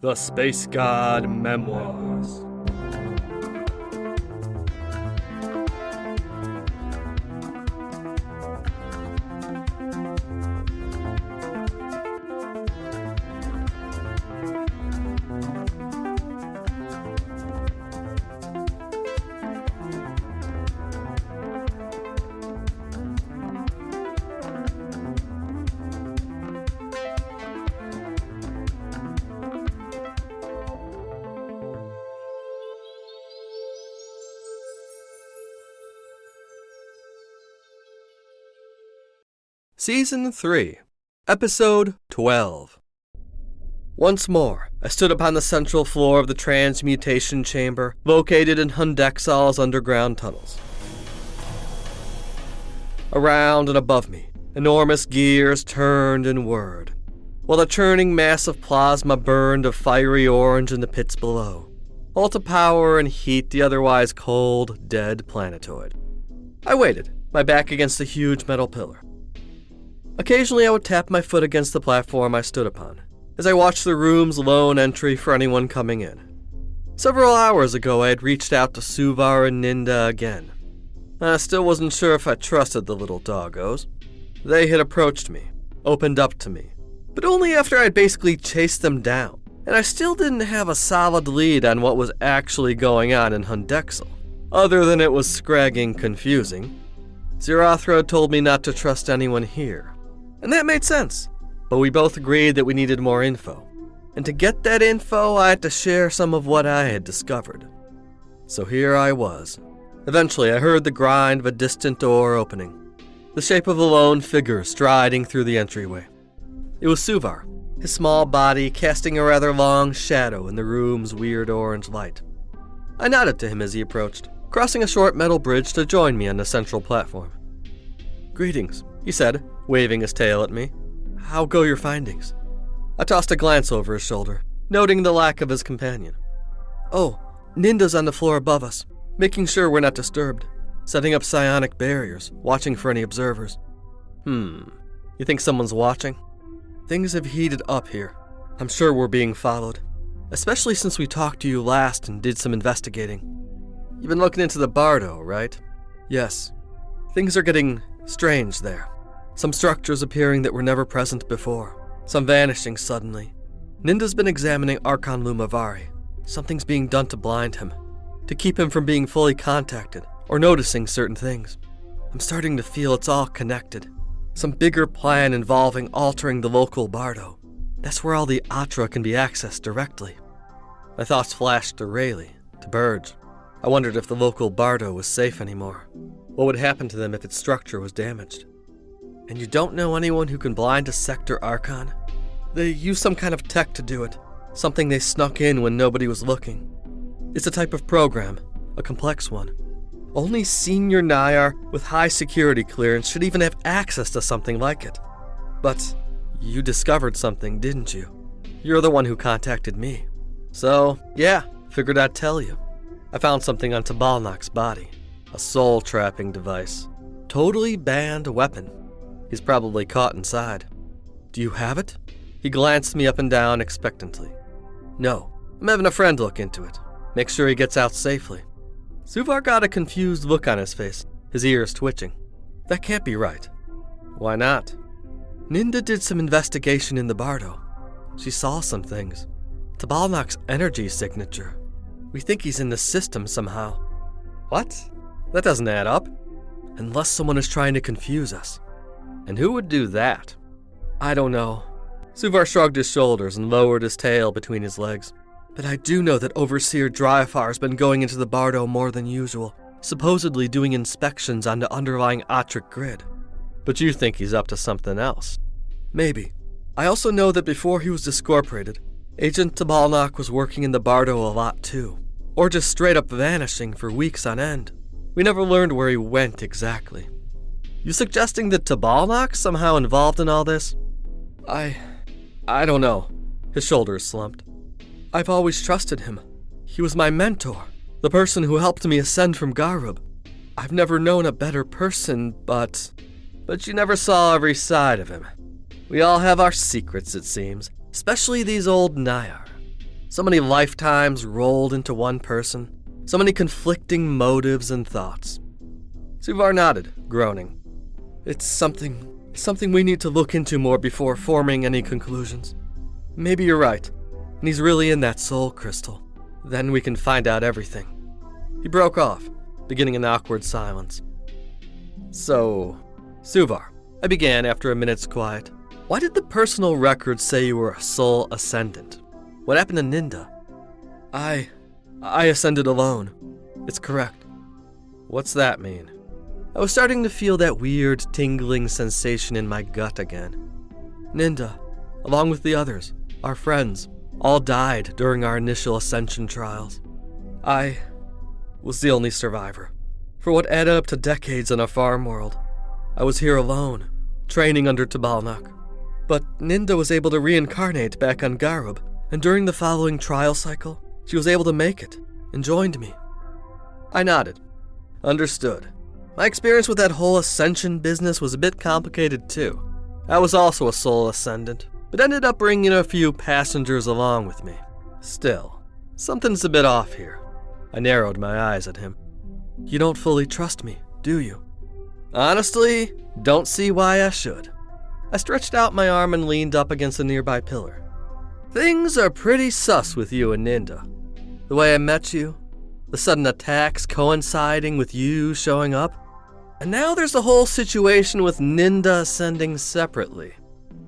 The Space God Memoirs. Season 3, Episode 12. Once more, I stood upon the central floor of the transmutation chamber located in Kucingkecil's underground tunnels. Around and above me, enormous gears turned and whirred, while the churning mass of plasma burned a fiery orange in the pits below, all to power and heat the otherwise cold, dead planetoid. I waited, my back against the huge metal pillar. Occasionally I would tap my foot against the platform I stood upon, as I watched the room's lone entry for anyone coming in. Several hours ago I had reached out to Suvar and Ninda again. I still wasn't sure if I trusted the little doggos. They had approached me, opened up to me, but only after I'd basically chased them down, and I still didn't have a solid lead on what was actually going on in Kucingkecil, other than it was scragging confusing. Zirathra told me not to trust anyone here. And that made sense, but we both agreed that we needed more info. And to get that info, I had to share some of what I had discovered. So here I was. Eventually, I heard the grind of a distant door opening, the shape of a lone figure striding through the entryway. It was Suvar, his small body casting a rather long shadow in the room's weird orange light. I nodded to him as he approached, crossing a short metal bridge to join me on the central platform. "Greetings," he said, waving his tail at me. "How go your findings?" I tossed a glance over his shoulder, noting the lack of his companion. "Oh, Ninda's on the floor above us, making sure we're not disturbed, setting up psionic barriers, watching for any observers." You think someone's watching? Things have heated up here. I'm sure we're being followed, especially since we talked to you last and did some investigating. You've been looking into the Bardo, right? Yes. Things are getting strange there. Some structures appearing that were never present before, some vanishing suddenly. Ninda's been examining Archon Lumavari. Something's being done to blind him, to keep him from being fully contacted or noticing certain things. I'm starting to feel it's all connected. Some bigger plan involving altering the local Bardo. That's where all the Atra can be accessed directly. My thoughts flashed to Rayleigh, to Burge. I wondered if the local Bardo was safe anymore. What would happen to them if its structure was damaged? And you don't know anyone who can blind a Sector Archon? They use some kind of tech to do it, something they snuck in when nobody was looking. It's a type of program, a complex one. Only senior Nayar with high security clearance should even have access to something like it. But you discovered something, didn't you? You're the one who contacted me. So, yeah, figured I'd tell you. I found something on Tabalnok's body, a soul-trapping device. Totally banned weapon. He's probably caught inside. Do you have it? He glanced me up and down expectantly. No, I'm having a friend look into it. Make sure he gets out safely. Suvar got a confused look on his face, his ears twitching. That can't be right. Why not? Ninda did some investigation in the Bardo. She saw some things. Tabalnok's energy signature. We think he's in the system somehow. What? That doesn't add up. Unless someone is trying to confuse us. And who would do that? I don't know. Suvar shrugged his shoulders and lowered his tail between his legs. But I do know that Overseer Dryfar's been going into the Bardo more than usual, supposedly doing inspections on the underlying Atric grid. But you think he's up to something else? Maybe. I also know that before he was discorporated, Agent Tabalnok was working in the Bardo a lot too, or just straight up vanishing for weeks on end. We never learned where he went exactly. You suggesting that Tabalnok's somehow involved in all this? I don't know. His shoulders slumped. I've always trusted him. He was my mentor, the person who helped me ascend from Garub. I've never known a better person, but you never saw every side of him. We all have our secrets, it seems, especially these old Nayar. So many lifetimes rolled into one person. So many conflicting motives and thoughts. Suvar nodded, groaning. It's something we need to look into more before forming any conclusions. Maybe you're right, and he's really in that soul crystal. Then we can find out everything. He broke off, beginning an awkward silence. So, Suvar, I began after a minute's quiet. Why did the personal records say you were a soul ascendant? What happened to Ninda? I ascended alone. It's correct. What's that mean? I was starting to feel that weird tingling sensation in my gut again. Ninda, along with the others, our friends, all died during our initial ascension trials. I was the only survivor. For what added up to decades in a farm world, I was here alone, training under Tabalnak. But Ninda was able to reincarnate back on Garub, and during the following trial cycle, she was able to make it, and joined me. I nodded. Understood. My experience with that whole ascension business was a bit complicated too. I was also a soul ascendant, but ended up bringing a few passengers along with me. Still, something's a bit off here. I narrowed my eyes at him. You don't fully trust me, do you? Honestly, don't see why I should. I stretched out my arm and leaned up against a nearby pillar. Things are pretty sus with you and Ninda. The way I met you, the sudden attacks coinciding with you showing up, and now there's the whole situation with Ninda ascending separately.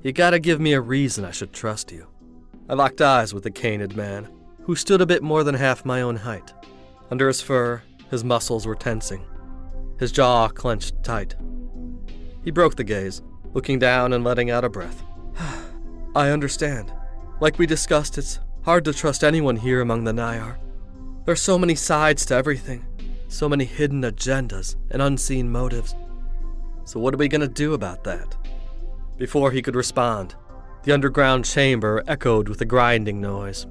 You gotta give me a reason I should trust you. I locked eyes with the canid man, who stood a bit more than half my own height. Under his fur, his muscles were tensing. His jaw clenched tight. He broke the gaze, looking down and letting out a breath. I understand. Like we discussed, it's hard to trust anyone here among the Nayar. There's so many sides to everything, so many hidden agendas and unseen motives. So what are we gonna do about that? Before he could respond, the underground chamber echoed with a grinding noise.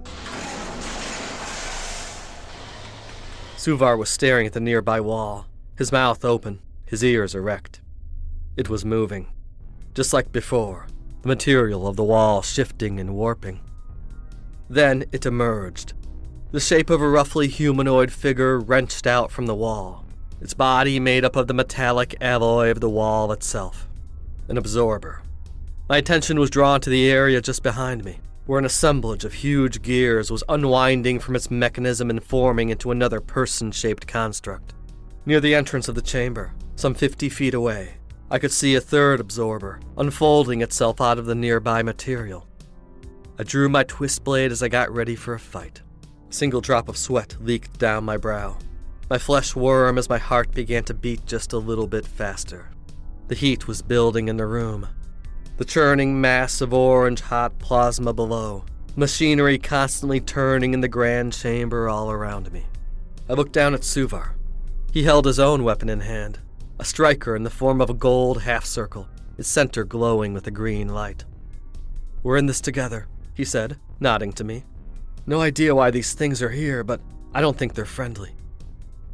Suvar was staring at the nearby wall, his mouth open, his ears erect. It was moving. Just like before, the material of the wall shifting and warping. Then it emerged. The shape of a roughly humanoid figure wrenched out from the wall, its body made up of the metallic alloy of the wall itself. An absorber. My attention was drawn to the area just behind me, where an assemblage of huge gears was unwinding from its mechanism and forming into another person-shaped construct. Near the entrance of the chamber, some 50 feet away, I could see a third absorber unfolding itself out of the nearby material. I drew my twist blade as I got ready for a fight. A single drop of sweat leaked down my brow. My flesh wormed as my heart began to beat just a little bit faster. The heat was building in the room. The churning mass of orange-hot plasma below. Machinery constantly turning in the grand chamber all around me. I looked down at Suvar. He held his own weapon in hand. A striker in the form of a gold half-circle, its center glowing with a green light. We're in this together, he said, nodding to me. No idea why these things are here, but I don't think they're friendly.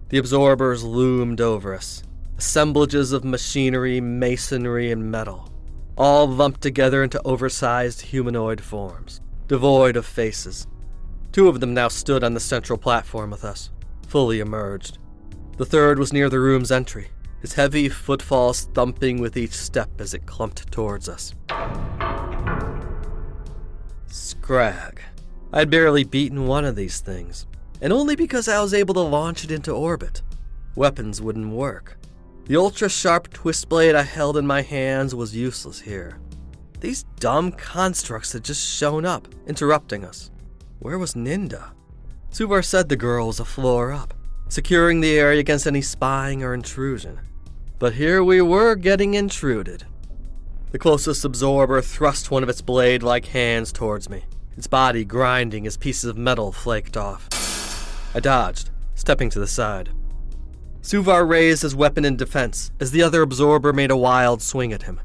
The absorbers loomed over us, assemblages of machinery, masonry, and metal, all lumped together into oversized humanoid forms, devoid of faces. 2 of them now stood on the central platform with us, fully emerged. The third was near the room's entry, its heavy footfalls thumping with each step as it clumped towards us. Scrag. I'd barely beaten one of these things, and only because I was able to launch it into orbit. Weapons wouldn't work. The ultra-sharp twist blade I held in my hands was useless here. These dumb constructs had just shown up, interrupting us. Where was Ninda? Suvar said the girl was a floor up, securing the area against any spying or intrusion. But here we were getting intruded. The closest absorber thrust one of its blade-like hands towards me, its body grinding as pieces of metal flaked off. I dodged, stepping to the side. Suvar raised his weapon in defense as the other absorber made a wild swing at him.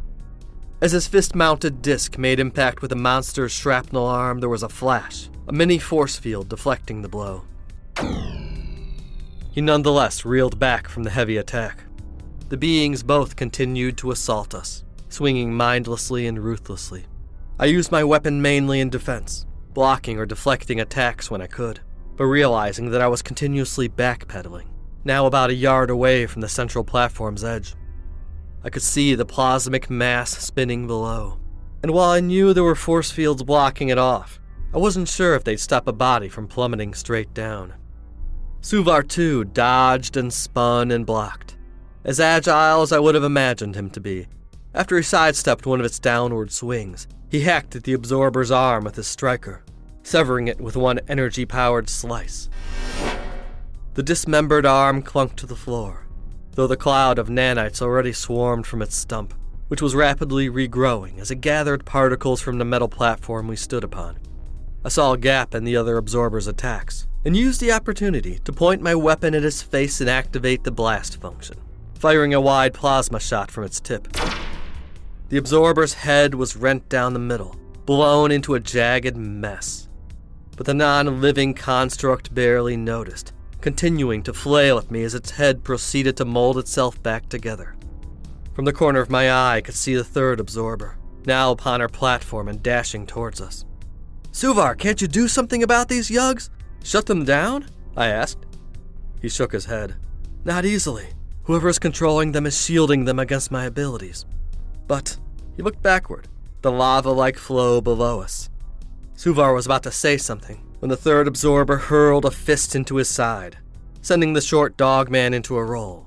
As his fist-mounted disc made impact with the monster's shrapnel arm, there was a flash, a mini force field deflecting the blow. He nonetheless reeled back from the heavy attack. The beings both continued to assault us, swinging mindlessly and ruthlessly. I used my weapon mainly in defense, blocking or deflecting attacks when I could, but realizing that I was continuously backpedaling, now about a yard away from the central platform's edge. I could see the plasmic mass spinning below, and while I knew there were force fields blocking it off, I wasn't sure if they'd stop a body from plummeting straight down. Suvar, too, dodged and spun and blocked, as agile as I would have imagined him to be. After he sidestepped one of its downward swings, he hacked at the absorber's arm with his striker, severing it with one energy-powered slice. The dismembered arm clunked to the floor, though the cloud of nanites already swarmed from its stump, which was rapidly regrowing as it gathered particles from the metal platform we stood upon. I saw a gap in the other absorber's attacks, and used the opportunity to point my weapon at his face and activate the blast function, firing a wide plasma shot from its tip. The absorber's head was rent down the middle, blown into a jagged mess. But the non-living construct barely noticed, continuing to flail at me as its head proceeded to mold itself back together. From the corner of my eye, I could see the third absorber, now upon our platform and dashing towards us. "Suvar, can't you do something about these yugs? Shut them down?" I asked. He shook his head. "Not easily. Whoever is controlling them is shielding them against my abilities." But he looked backward, the lava-like flow below us. Suvar was about to say something when the third absorber hurled a fist into his side, sending the short dogman into a roll.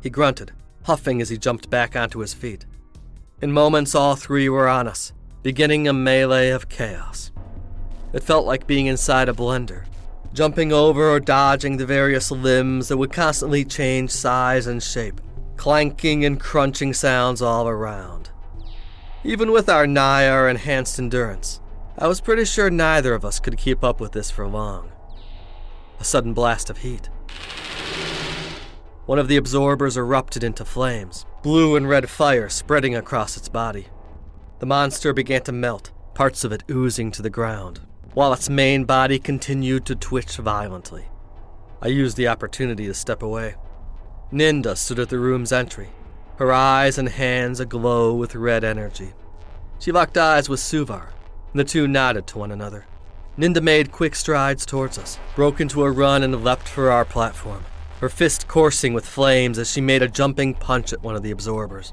He grunted, huffing as he jumped back onto his feet. In moments, all three were on us, beginning a melee of chaos. It felt like being inside a blender, jumping over or dodging the various limbs that would constantly change size and shape, clanking and crunching sounds all around. Even with our enhanced endurance, I was pretty sure neither of us could keep up with this for long. A sudden blast of heat. One of the absorbers erupted into flames, blue and red fire spreading across its body. The monster began to melt, parts of it oozing to the ground, while its main body continued to twitch violently. I used the opportunity to step away. Ninda stood at the room's entry, her eyes and hands aglow with red energy. She locked eyes with Suvar, and the two nodded to one another. Ninda made quick strides towards us, broke into a run and leapt for our platform, her fist coursing with flames as she made a jumping punch at one of the absorbers.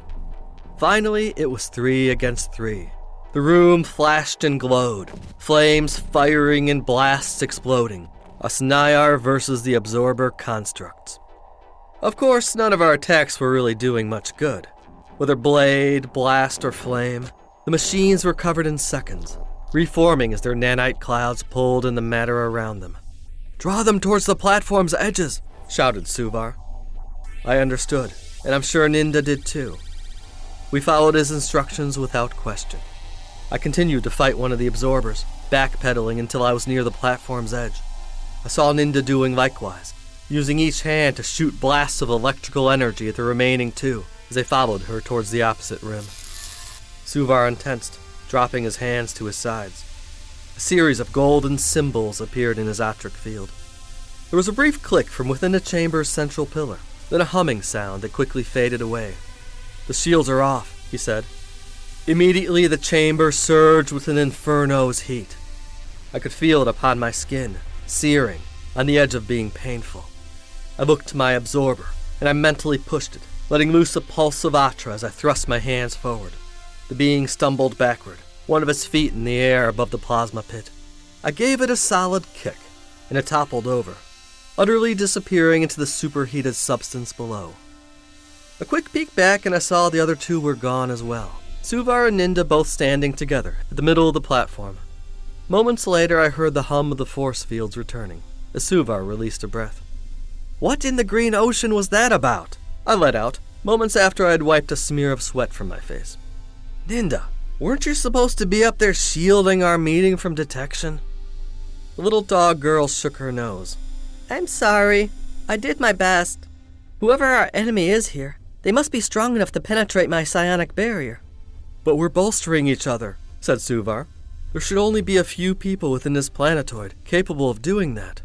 Finally, it was 3 against 3. The room flashed and glowed, flames firing and blasts exploding. Us Nayar versus the absorber constructs. Of course, none of our attacks were really doing much good. Whether blade, blast, or flame, the machines were covered in seconds, reforming as their nanite clouds pulled in the matter around them. "Draw them towards the platform's edges," shouted Suvar. I understood, and I'm sure Ninda did too. We followed his instructions without question. I continued to fight one of the absorbers, backpedaling until I was near the platform's edge. I saw Ninda doing likewise, using each hand to shoot blasts of electrical energy at the remaining two as they followed her towards the opposite rim. Suvar untensed, dropping his hands to his sides. A series of golden symbols appeared in his Aychuck field. There was a brief click from within the chamber's central pillar, then a humming sound that quickly faded away. "The shields are off," he said. Immediately the chamber surged with an inferno's heat. I could feel it upon my skin, searing, on the edge of being painful. I looked to my absorber, and I mentally pushed it, letting loose a pulse of Atra as I thrust my hands forward. The being stumbled backward, one of its feet in the air above the plasma pit. I gave it a solid kick, and it toppled over, utterly disappearing into the superheated substance below. A quick peek back and I saw the other two were gone as well, Suvar and Ninda both standing together at the middle of the platform. Moments later I heard the hum of the force fields returning, as Suvar released a breath. "What in the green ocean was that about?" I let out, moments after I had wiped a smear of sweat from my face. "Ninda, weren't you supposed to be up there shielding our meeting from detection?" The little dog girl shook her nose. "I'm sorry. I did my best. Whoever our enemy is here, they must be strong enough to penetrate my psionic barrier." "But we're bolstering each other," said Suvar. "There should only be a few people within this planetoid capable of doing that."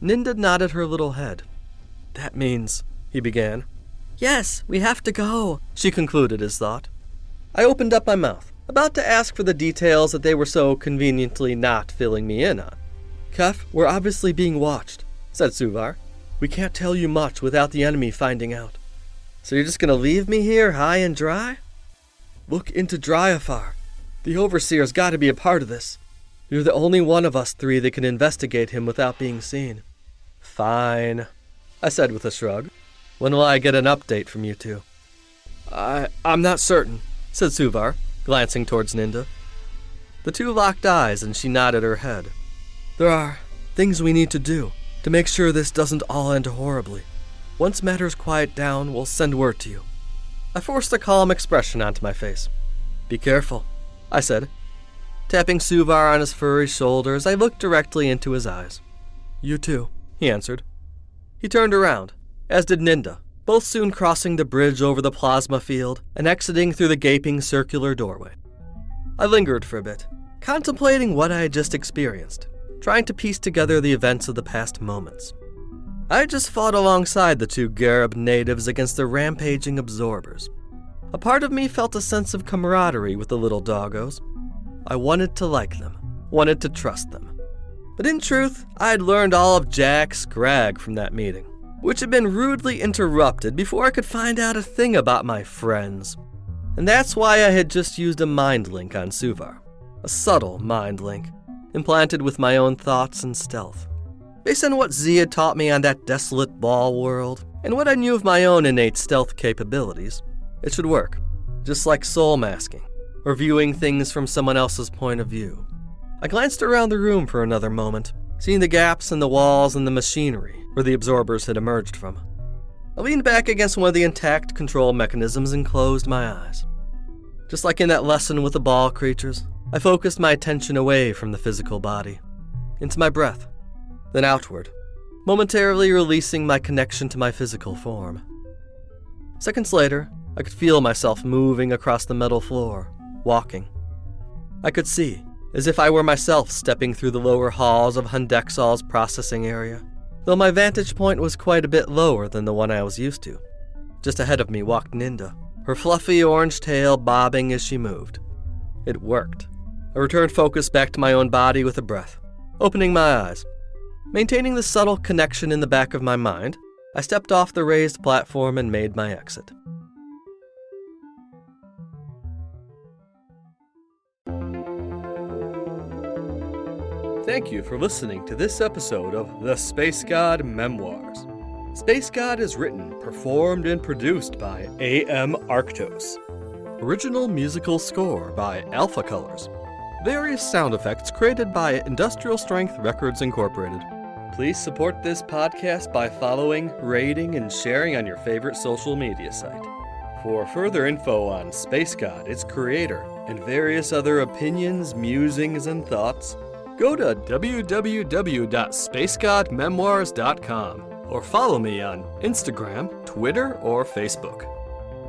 Ninda nodded her little head. "That means," he began. "Yes, we have to go," she concluded his thought. I opened up my mouth, about to ask for the details that they were so conveniently not filling me in on. "Keph, we're obviously being watched," said Suvar. "We can't tell you much without the enemy finding out." "So you're just gonna leave me here high and dry?" "Look into Dryafar. The Overseer's gotta be a part of this. You're the only one of us three that can investigate him without being seen." "Fine," I said with a shrug. "When will I get an update from you two?" I'm not certain," said Suvar, glancing towards Ninda. The two locked eyes and she nodded her head. "There are things we need to do to make sure this doesn't all end horribly. Once matters quiet down, we'll send word to you." I forced a calm expression onto my face. "Be careful," I said. Tapping Suvar on his furry shoulders, I looked directly into his eyes. "You too," he answered. He turned around, as did Ninda, both soon crossing the bridge over the plasma field and exiting through the gaping circular doorway. I lingered for a bit, contemplating what I had just experienced, trying to piece together the events of the past moments. I had just fought alongside the two Garib natives against the rampaging absorbers. A part of me felt a sense of camaraderie with the little doggos. I wanted to like them, wanted to trust them. But in truth, I had learned all of Jack's scrag from that meeting, which had been rudely interrupted before I could find out a thing about my friends. And that's why I had just used a mind link on Suvar. A subtle mind link, implanted with my own thoughts and stealth. Based on what Z had taught me on that desolate ball world, and what I knew of my own innate stealth capabilities, it should work, just like soul masking, or viewing things from someone else's point of view. I glanced around the room for another moment, seeing the gaps in the walls and the machinery where the absorbers had emerged from. I leaned back against one of the intact control mechanisms and closed my eyes. Just like in that lesson with the ball creatures, I focused my attention away from the physical body, into my breath, then outward, momentarily releasing my connection to my physical form. Seconds later, I could feel myself moving across the metal floor, walking. I could see, as if I were myself stepping through the lower halls of Hundexal's processing area, though my vantage point was quite a bit lower than the one I was used to. Just ahead of me walked Ninda, her fluffy orange tail bobbing as she moved. It worked. I returned focus back to my own body with a breath, opening my eyes. Maintaining the subtle connection in the back of my mind, I stepped off the raised platform and made my exit. Thank you for listening to this episode of The Space God Memoirs. Space God is written, performed, and produced by A.M. Arctos. Original musical score by Alpha Colors. Various sound effects created by Industrial Strength Records Incorporated. Please support this podcast by following, rating, and sharing on your favorite social media site. For further info on Space God, its creator, and various other opinions, musings, and thoughts, go to www.spacegodmemoirs.com or follow me on Instagram, Twitter, or Facebook.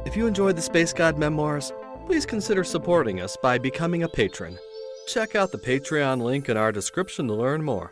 If you enjoyed the Space God Memoirs, please consider supporting us by becoming a patron. Check out the Patreon link in our description to learn more.